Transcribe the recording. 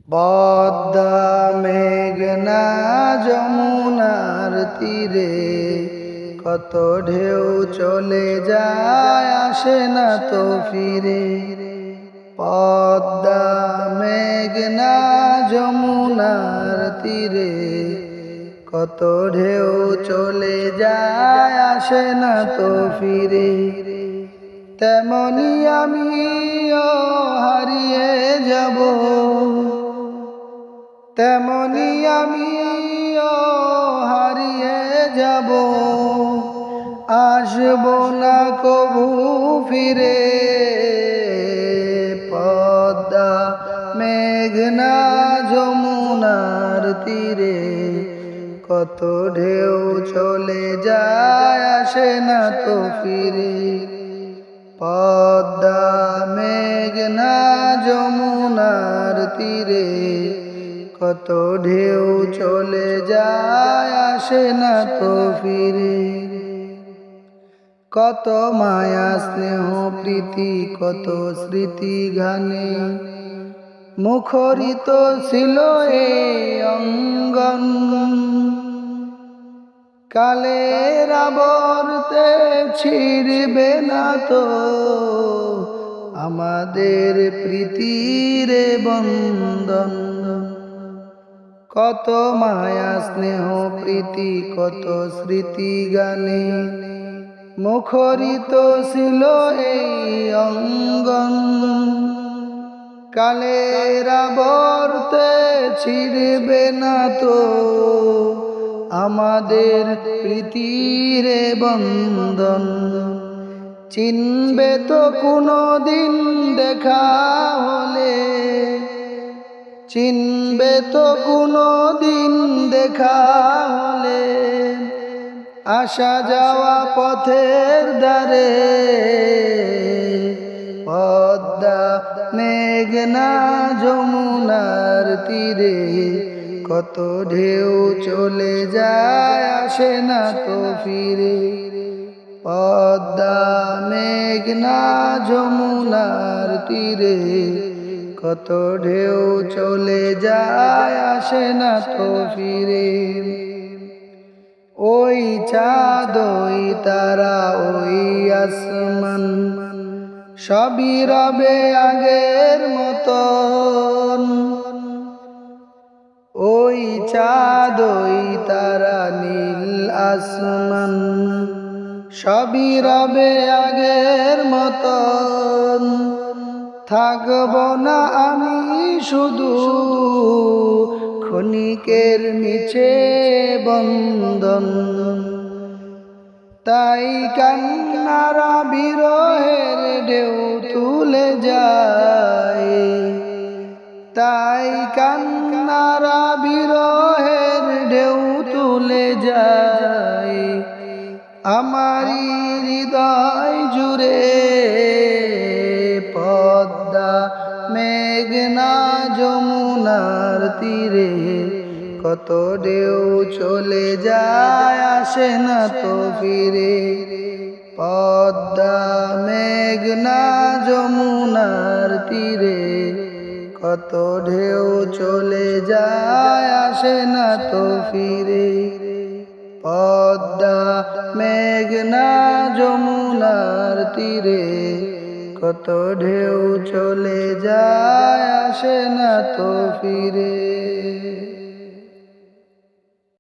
পদ্মা মেঘনা যমুনার তীরে কত ঢেউ চলে যায় আসে না তো ফিরে। পদ্মা মেঘনা যমুনার তীরে কত ঢেউ চলে যায় আসে না তো ফিরে। তেমনি আমিও হারিয়ে যাব, তেমনি আমিও হারিয়ে যাব, আসব না কবু ফিরে। পদ্মা মেঘনা যমুনার তীরে কত ঢেউ চলে যায় আসে না তো ফিরে। পদ্মা মেঘনা যমুনার তীরে কত ঢেউ চলে যায় আসে না তো ফিরে। কত মায়া স্নেহ প্রীতি কত স্মৃতি গানে মুখরিত ছিল এ অঙ্গন। কালের আবর্তে ছিড়বে না তো আমাদের প্রীতির বন্ধন। কত মায়া স্নেহ প্রীতি কত স্মৃতি গানে মুখরিত ছিল এই অঙ্গন। কালের আবর্তে ছিড়বে না তো আমাদের প্রীতির বন্ধন। চিনবে তো কোনো দিন দেখা হলে, চিনবে তো কোনো দিন দেখা হলে আসা যাওয়া পথের ধারে। পদ্মা মেঘনা যমুনার তীরে কত ঢেউ চলে যায় আসে না তো ফিরে। পদ্মা মেঘনা যমুনার তীরে কত ঢেউ চলে যায় আসে না তো ফিরে। ওই চাঁদ ওই তারা ওই আসমান সবই রবে আগের মতন। ওই চাঁদ ওই তারা নীল আসমান সবই রবে আগের মতন। থাকব না আমি শুধু ক্ষণিকের নিচে বন্ধন। তাই কান্নারা বিরহের ঢেউ তুলে যায়, তাই কান্নারা বিরহের ঢেউ তুলে যায় আমারি হৃদয় জুড়ে। পদ্মা মেঘনা যমুনার তীরে কত ঢেউ চলে যায় আসে না তো ফিরে। পদ্মা মেঘনা যমুনার তীরে কত ঢেউ চলে যায় আসে না তো ফিরে। পদ্মা মেঘনা যমুনার তীরে কত ঢেউ চলে যায় আসে না তো ফিরে।